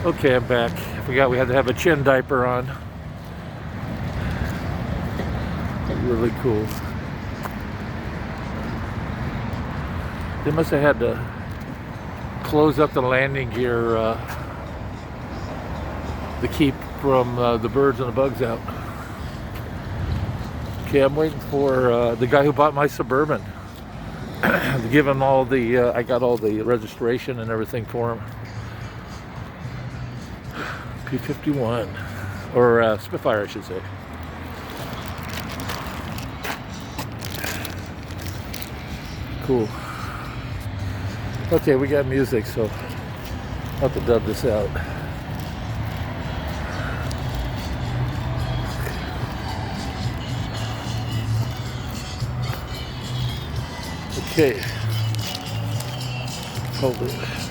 Okay, I'm back. I forgot we had to have a chin diaper on. Really cool. They must have had to close up the landing gear to keep from the birds and the bugs out. Okay, I'm waiting for the guy who bought my Suburban to give him all the, I got all the registration and everything for him. P51, or Spitfire, I should say. Cool. Okay, we got music, so I'll have to dub this out. Okay. Hold it.